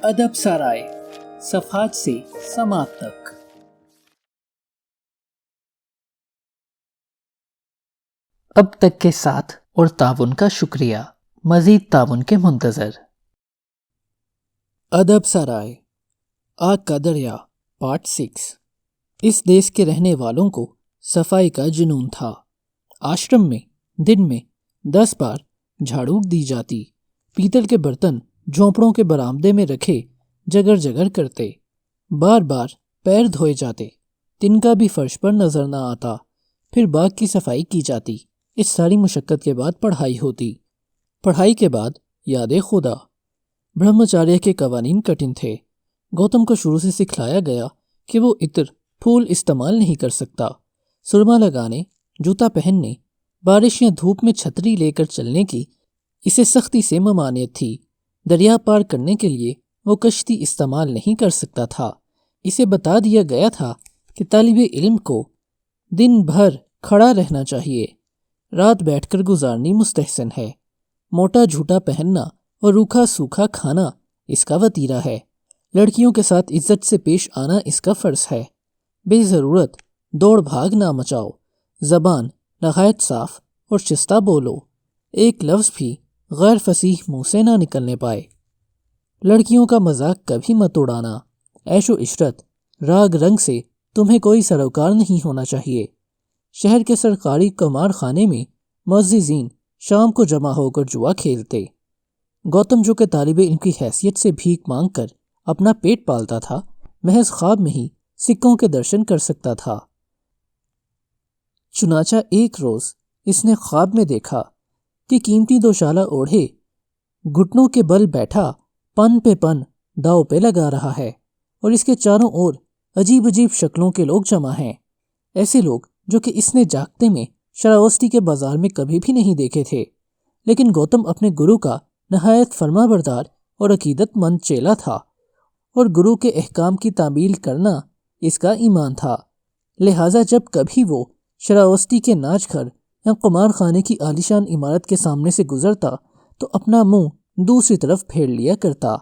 ادب سرائے صفحات سے سماعت تک۔ اب تک کے ساتھ اور تعاون کا شکریہ، مزید تعاون کے منتظر۔ ادب سرائے آگ کا دریا پارٹ 6۔ اس دیس کے رہنے والوں کو صفائی کا جنون تھا۔ آشرم میں دن میں 10 بار جھاڑو دی جاتی، پیتل کے برتن جھونپڑوں کے برآمدے میں رکھے جگر جگر کرتے، بار بار پیر دھوئے جاتے، تنکا بھی فرش پر نظر نہ آتا، پھر باغ کی صفائی کی جاتی۔ اس ساری مشقت کے بعد پڑھائی ہوتی، پڑھائی کے بعد یاد خدا۔ برہمچاریہ کے قوانین کٹھن تھے۔ گوتم کو شروع سے سکھلایا گیا کہ وہ عطر پھول استعمال نہیں کر سکتا، سرما لگانے، جوتا پہننے، بارش یا دھوپ میں چھتری لے کر چلنے کی اسے سختی سے ممانعت تھی۔ دریا پار کرنے کے لیے وہ کشتی استعمال نہیں کر سکتا تھا۔ اسے بتا دیا گیا تھا کہ طالب علم کو دن بھر کھڑا رہنا چاہیے، رات بیٹھ کر گزارنی مستحسن ہے، موٹا جھوٹا پہننا اور روکھا سوکھا کھانا اس کا وتیرہ ہے، لڑکیوں کے ساتھ عزت سے پیش آنا اس کا فرض ہے، بے ضرورت دوڑ بھاگ نہ مچاؤ، زبان نہایت صاف اور شستہ بولو، ایک لفظ بھی غیر فصیح منہ سے نہ نکلنے پائے، لڑکیوں کا مذاق کبھی مت اڑانا، عیش و عشرت راگ رنگ سے تمہیں کوئی سروکار نہیں ہونا چاہیے۔ شہر کے سرکاری قمار خانے میں معززین شام کو جمع ہو کر جوا کھیلتے۔ گوتم جو کہ طالب علم کی حیثیت سے بھیک مانگ کر اپنا پیٹ پالتا تھا، محض خواب میں ہی سکوں کے درشن کر سکتا تھا۔ چنانچہ ایک روز اس نے خواب میں دیکھا کہ قیمتی دوشالہ اوڑھے گھٹنوں کے بل بیٹھا پن پہ پن داؤ پہ لگا رہا ہے، اور اس کے چاروں اور عجیب عجیب شکلوں کے لوگ جمع ہیں، ایسے لوگ جو کہ اس نے جاگتے میں شراوستی کے بازار میں کبھی بھی نہیں دیکھے تھے۔ لیکن گوتم اپنے گرو کا نہایت فرما بردار اور عقیدت مند چیلا تھا، اور گرو کے احکام کی تعمیل کرنا اس کا ایمان تھا، لہٰذا جب کبھی وہ شراوستی کے ناچ گھر یا قمار خانے کی عالیشان عمارت کے سامنے سے گزرتا تو اپنا منہ دوسری طرف پھیر لیا کرتا۔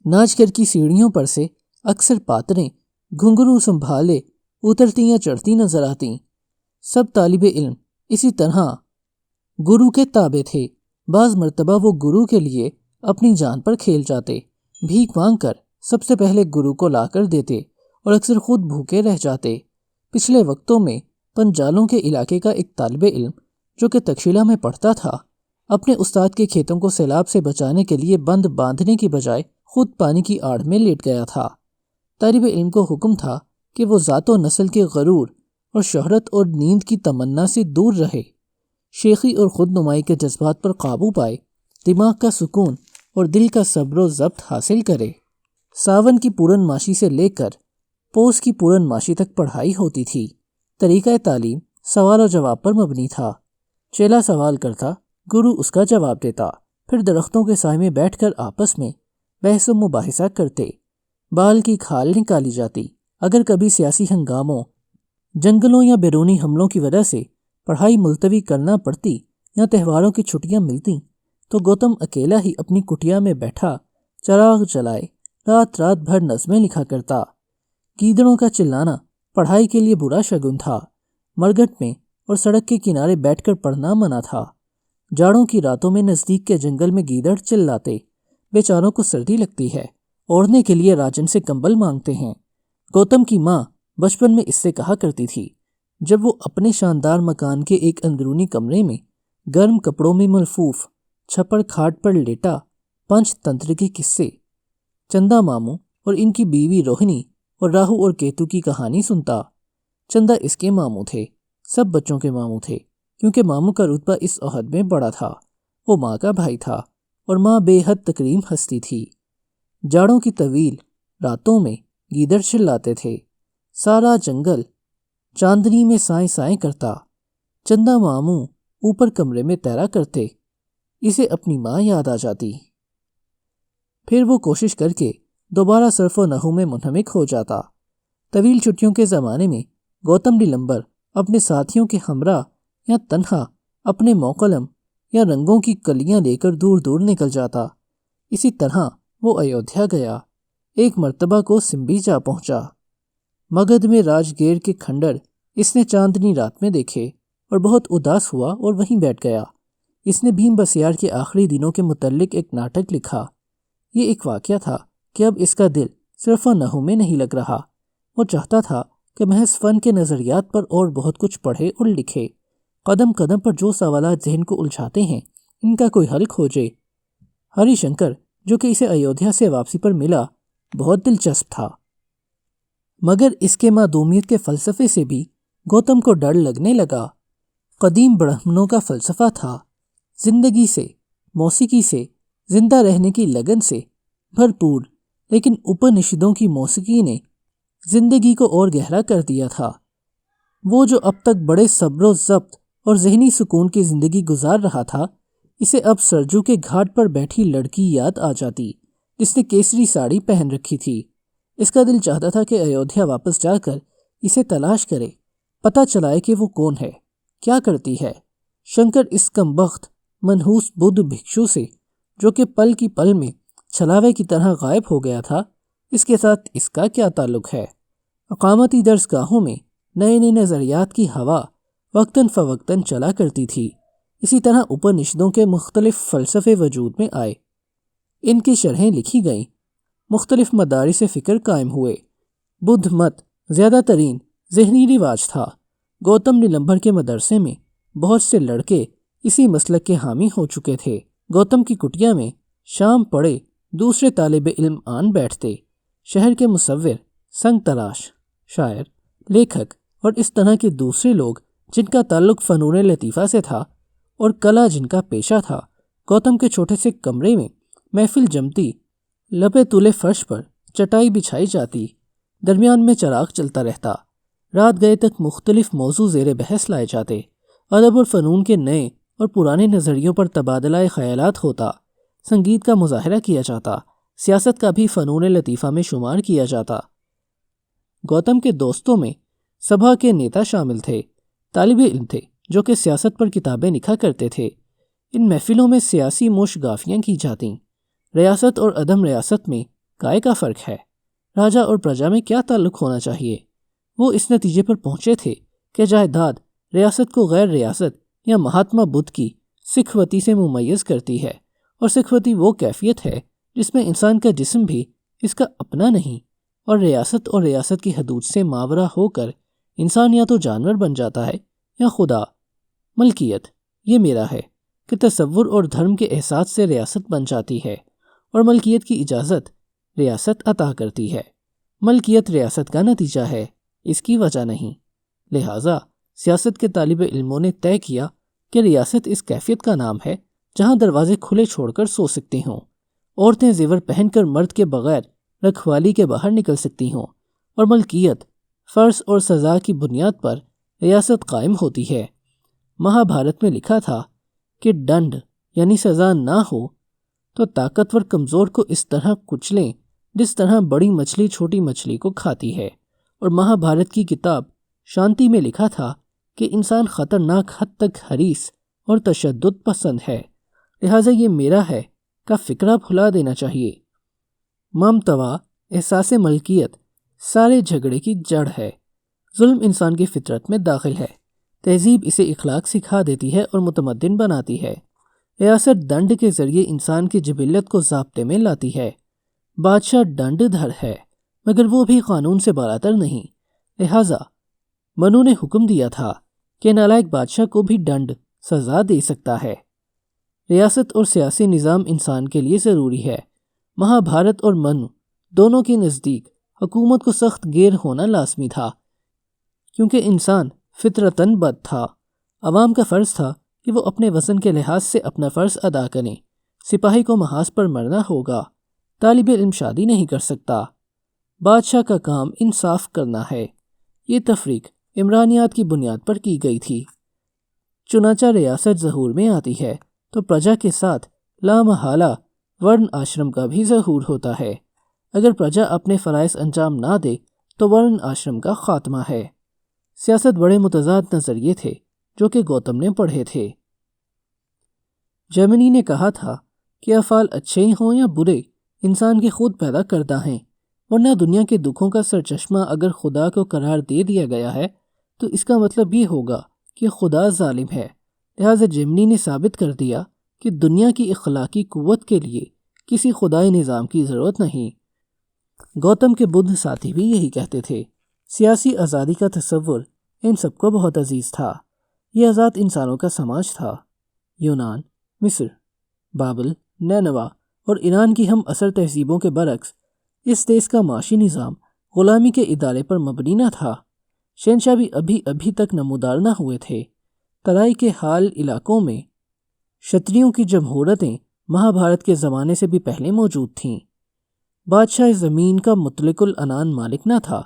ناچ گھر کی سیڑھیوں پر سے اکثر پاتریں گھنگرو سنبھالے اترتی یا چڑھتی نظر آتیں۔ سب طالب علم اسی طرح گرو کے تابع تھے۔ بعض مرتبہ وہ گرو کے لیے اپنی جان پر کھیل جاتے، بھیک مانگ کر سب سے پہلے گرو کو لا کر دیتے اور اکثر خود بھوکے رہ جاتے۔ پچھلے وقتوں میں پنجالوں کے علاقے کا ایک طالب علم جو کہ تکشیلہ میں پڑھتا تھا، اپنے استاد کے کھیتوں کو سیلاب سے بچانے کے لیے بند باندھنے کی بجائے خود پانی کی آڑ میں لیٹ گیا تھا۔ طالب علم کو حکم تھا کہ وہ ذات و نسل کے غرور اور شہرت اور نیند کی تمنا سے دور رہے، شیخی اور خود نمائی کے جذبات پر قابو پائے، دماغ کا سکون اور دل کا صبر و ضبط حاصل کرے۔ ساون کی پورن ماشی سے لے کر پوس کی پورن ماشی تک پڑھائی ہوتی تھی۔ طریقہ تعلیم سوال و جواب پر مبنی تھا۔ چیلا سوال کرتا، گرو اس کا جواب دیتا، پھر درختوں کے سائے میں بیٹھ کر آپس میں بحث و مباحثہ کرتے، بال کی کھال نکالی جاتی۔ اگر کبھی سیاسی ہنگاموں، جنگلوں یا بیرونی حملوں کی وجہ سے پڑھائی ملتوی کرنا پڑتی یا تہواروں کی چھٹیاں ملتی تو گوتم اکیلا ہی اپنی کٹیا میں بیٹھا چراغ جلائے رات رات بھر نظمیں لکھا کرتا۔ گیدڑوں کا چلانا پڑھائی کے لیے برا شگن تھا۔ مرگٹ میں اور سڑک کے کنارے بیٹھ کر پڑھنا منع تھا۔ جاڑوں کی راتوں میں نزدیک کے جنگل میں گیدڑ چلاتے، بیچاروں کو سردی لگتی ہے، اوڑھنے کے لیے راجن سے کمبل مانگتے ہیں۔ گوتم کی ماں بچپن میں اس سے کہا کرتی تھی، جب وہ اپنے شاندار مکان کے ایک اندرونی کمرے میں گرم کپڑوں میں ملفوف چھپڑ کھاٹ پر لیٹا پنچ تنتر کے قصے، چندا ماموں اور ان کی بیوی روہنی اور راہو اور کیتو کی کہانی سنتا۔ چندا اس کے ماموں تھے، سب بچوں کے ماموں تھے، کیونکہ ماموں کا رتبہ اس عہد میں بڑا تھا۔ وہ ماں کا بھائی تھا اور ماں بے حد تکریم ہستی تھی۔ جاڑوں کی طویل راتوں میں گیدڑ چلاتے تھے، سارا جنگل چاندنی میں سائیں سائیں کرتا، چندا ماموں اوپر کمرے میں تیرا کرتے، اسے اپنی ماں یاد آ جاتی۔ پھر وہ کوشش کر کے دوبارہ صرف و نحو میں منہمک ہو جاتا۔ طویل چھٹیوں کے زمانے میں گوتم نیلمبر اپنے ساتھیوں کے ہمراہ یا تنہا اپنے موقلم یا رنگوں کی کلیاں لے کر دور دور نکل جاتا۔ اسی طرح وہ ایودھیا گیا، ایک مرتبہ کو سمبی جا پہنچا۔ مگدھ میں راج گیر کے کھنڈر اس نے چاندنی رات میں دیکھے اور بہت اداس ہوا اور وہیں بیٹھ گیا۔ اس نے بھیم بسیار کے آخری دنوں کے متعلق ایک ناٹک لکھا۔ یہ ایک واقعہ تھا کہ اب اس کا دل صرف نحو میں نہیں لگ رہا۔ وہ چاہتا تھا کہ محض فن کے نظریات پر اور بہت کچھ پڑھے اور لکھے۔ قدم قدم پر جو سوالات ذہن کو الجھاتے ہیں ان کا کوئی حل کھوجے۔ ہری شنکر جو کہ اسے ایودھیا سے واپسی پر ملا بہت دلچسپ تھا، مگر اس کے معدومیت کے فلسفے سے بھی گوتم کو ڈر لگنے لگا۔ قدیم برہمنوں کا فلسفہ تھا، زندگی سے، موسیقی سے، زندہ رہنے کی لگن سے بھرپور، لیکن اپنشدوں کی موسیقی نے زندگی کو اور گہرا کر دیا تھا۔ وہ جو اب تک بڑے صبر و ضبط اور ذہنی سکون کی زندگی گزار رہا تھا، اسے اب سرجو کے گھاٹ پر بیٹھی لڑکی یاد آ جاتی جس نے کیسری ساڑی پہن رکھی تھی۔ اس کا دل چاہتا تھا کہ ایودھیا واپس جا کر اسے تلاش کرے، پتہ چلائے کہ وہ کون ہے، کیا کرتی ہے۔ شنکر اس کمبخت منحوس بدھ بھکشو سے جو کہ پل کی پل میں چھلاوے کی طرح غائب ہو گیا تھا، اس کے ساتھ اس کا کیا تعلق ہے؟ اقامتی درس گاہوں میں نئے نئے نظریات کی ہوا وقتاً فوقتاً چلا کرتی تھی۔ اسی طرح اپنشدوں کے مختلف فلسفے وجود میں آئے، ان کی شرحیں لکھی گئیں، مختلف مدارس فکر قائم ہوئے۔ بدھ مت زیادہ ترین ذہنی رواج تھا۔ گوتم نیلمبر کے مدرسے میں بہت سے لڑکے اسی مسلک کے حامی ہو چکے تھے۔ گوتم کی کٹیا میں شام پڑے دوسرے طالب علم آن بیٹھتے۔ شہر کے مصور، سنگ تراش، شاعر، لیکھک اور اس طرح کے دوسرے لوگ جن کا تعلق فنون لطیفہ سے تھا اور کلا جن کا پیشہ تھا، گوتم کے چھوٹے سے کمرے میں محفل جمتی، لپے تلے فرش پر چٹائی بچھائی جاتی، درمیان میں چراغ چلتا رہتا، رات گئے تک مختلف موضوع زیر بحث لائے جاتے، ادب اور فنون کے نئے اور پرانے نظریوں پر تبادلہ خیالات ہوتا، سنگیت کا مظاہرہ کیا جاتا، سیاست کا بھی فنون لطیفہ میں شمار کیا جاتا۔ گوتم کے دوستوں میں سبھا کے نیتا شامل تھے، طالب علم تھے جو کہ سیاست پر کتابیں لکھا کرتے تھے۔ ان محفلوں میں سیاسی موش گافیاں کی جاتیں۔ ریاست اور عدم ریاست میں کائے کا فرق ہے؟ راجہ اور پرجا میں کیا تعلق ہونا چاہیے؟ وہ اس نتیجے پر پہنچے تھے کہ جائیداد ریاست کو غیر ریاست یا مہاتما بدھ کی سکھوتی سے ممیز کرتی ہے، اور سکھوتی وہ کیفیت ہے جس میں انسان کا جسم بھی اس کا اپنا نہیں، اور ریاست کی حدود سے ماورا ہو کر انسان یا تو جانور بن جاتا ہے یا خدا۔ ملکیت یہ میرا ہے کہ تصور اور دھرم کے احساس سے ریاست بن جاتی ہے، اور ملکیت کی اجازت ریاست عطا کرتی ہے۔ ملکیت ریاست کا نتیجہ ہے، اس کی وجہ نہیں۔ لہٰذا سیاست کے طالب علموں نے طے کیا کہ ریاست اس کیفیت کا نام ہے جہاں دروازے کھلے چھوڑ کر سو سکتی ہوں، عورتیں زیور پہن کر مرد کے بغیر رکھوالی کے باہر نکل سکتی ہوں، اور ملکیت فرض اور سزا کی بنیاد پر ریاست قائم ہوتی ہے۔ مہابھارت میں لکھا تھا کہ ڈنڈ یعنی سزا نہ ہو تو طاقتور کمزور کو اس طرح کچلیں جس طرح بڑی مچھلی چھوٹی مچھلی کو کھاتی ہے، اور مہابھارت کی کتاب شانتی میں لکھا تھا کہ انسان خطرناک حد تک حریص اور تشدد پسند ہے، لہٰذا یہ میرا ہے کا فکرہ بھلا دینا چاہیے۔ ممتوا احساس ملکیت سارے جھگڑے کی جڑ ہے۔ ظلم انسان کی فطرت میں داخل ہے، تہذیب اسے اخلاق سکھا دیتی ہے اور متمدن بناتی ہے۔ ریاست ڈنڈ کے ذریعے انسان کی جبلت کو ضابطے میں لاتی ہے۔ بادشاہ ڈنڈ دھر ہے، مگر وہ بھی قانون سے بالاتر نہیں، لہٰذا منو نے حکم دیا تھا کہ نالائق بادشاہ کو بھی ڈنڈ سزا دے سکتا ہے۔ ریاست اور سیاسی نظام انسان کے لیے ضروری ہے۔ مہابھارت اور منو دونوں کے نزدیک حکومت کو سخت گیر ہونا لازمی تھا، کیونکہ انسان فطرتاً بد تھا۔ عوام کا فرض تھا کہ وہ اپنے وزن کے لحاظ سے اپنا فرض ادا کریں۔ سپاہی کو محاذ پر مرنا ہوگا، طالب علم شادی نہیں کر سکتا۔ بادشاہ کا کام انصاف کرنا ہے۔ یہ تفریق عمرانیات کی بنیاد پر کی گئی تھی۔ چنانچہ ریاست ظہور میں آتی ہے تو پرجا کے ساتھ لامحالہ ورن آشرم کا بھی ظہور ہوتا ہے۔ اگر پرجا اپنے فرائض انجام نہ دے تو ورن آشرم کا خاتمہ ہے۔ سیاست بڑے متضاد نظریے تھے جو کہ گوتم نے پڑھے تھے۔ جیمنی نے کہا تھا کہ افعال اچھے ہوں یا برے، انسان کے خود پیدا کردہ ہیں، ورنہ دنیا کے دکھوں کا سرچشمہ اگر خدا کو قرار دے دیا گیا ہے تو اس کا مطلب یہ ہوگا کہ خدا ظالم ہے۔ لہٰذا جیمنی نے ثابت کر دیا کہ دنیا کی اخلاقی قوت کے لیے کسی خدائی نظام کی ضرورت نہیں۔ گوتم کے بدھ ساتھی بھی یہی کہتے تھے۔ سیاسی آزادی کا تصور ان سب کو بہت عزیز تھا۔ یہ آزاد انسانوں کا سماج تھا۔ یونان، مصر، بابل، نینوا اور ایران کی ہم اثر تہذیبوں کے برعکس اس دیس کا معاشی نظام غلامی کے ادارے پر مبنی نہ تھا۔ شہنشاہ بھی ابھی تک نمودار نہ ہوئے تھے۔ ترائی کے حال علاقوں میں شتریوں کی جمہورتیں مہابھارت کے زمانے سے بھی پہلے موجود تھیں۔ بادشاہ زمین کا مطلق العنان مالک نہ تھا،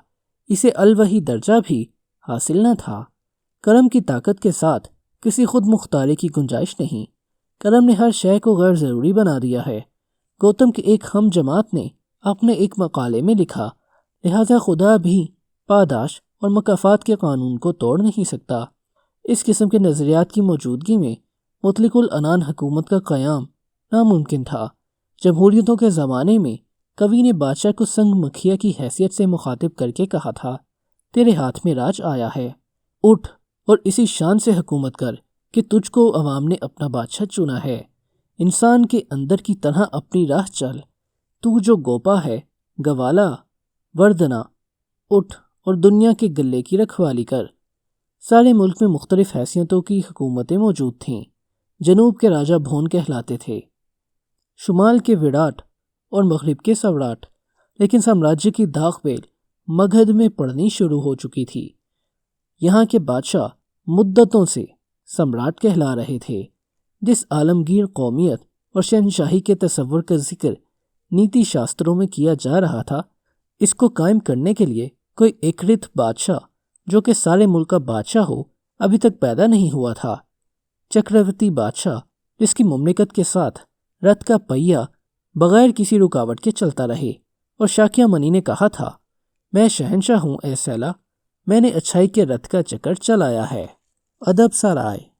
اسے الوحی درجہ بھی حاصل نہ تھا۔ کرم کی طاقت کے ساتھ کسی خود مختاری کی گنجائش نہیں۔ کرم نے ہر شے کو غیر ضروری بنا دیا ہے۔ گوتم کے ایک ہم جماعت نے اپنے ایک مقالے میں لکھا، لہٰذا خدا بھی پاداش اور مکافات کے قانون کو توڑ نہیں سکتا۔ اس قسم کے نظریات کی موجودگی میں مطلق العنان حکومت کا قیام ناممکن تھا۔ جمہوریتوں کے زمانے میں کبھی نے بادشاہ کو سنگ مکھیا کی حیثیت سے مخاطب کر کے کہا تھا، تیرے ہاتھ میں راج آیا ہے، اٹھ اور اسی شان سے حکومت کر کہ تجھ کو عوام نے اپنا بادشاہ چنا ہے۔ انسان کے اندر کی طرح اپنی راہ چل، تو جو گوپا ہے گوالا وردنا، اٹھ اور دنیا کے گلے کی رکھوالی کر۔ سارے ملک میں مختلف حیثیتوں کی حکومتیں موجود تھیں۔ جنوب کے راجہ بھون کہلاتے تھے، شمال کے وراٹ اور مغرب کے سوراٹ، لیکن سامراجیہ کی داغ بیل مگدھ میں پڑنی شروع ہو چکی تھی۔ یہاں کے بادشاہ مدتوں سے سمراٹ کہلا رہے تھے۔ جس عالمگیر قومیت اور شہنشاہی کے تصور کا ذکر نیتی شاستروں میں کیا جا رہا تھا، اس کو قائم کرنے کے لیے کوئی ایکرت بادشاہ جو کہ سارے ملک کا بادشاہ ہو ابھی تک پیدا نہیں ہوا تھا۔ چکرورتی بادشاہ جس کی مملکت کے ساتھ رتھ کا پہیہ بغیر کسی رکاوٹ کے چلتا رہے، اور شاکیہ منی نے کہا تھا، میں شہنشاہ ہوں اے سیلا، میں نے اچھائی کے رتھ کا چکر چلایا ہے۔ ادب سرائے۔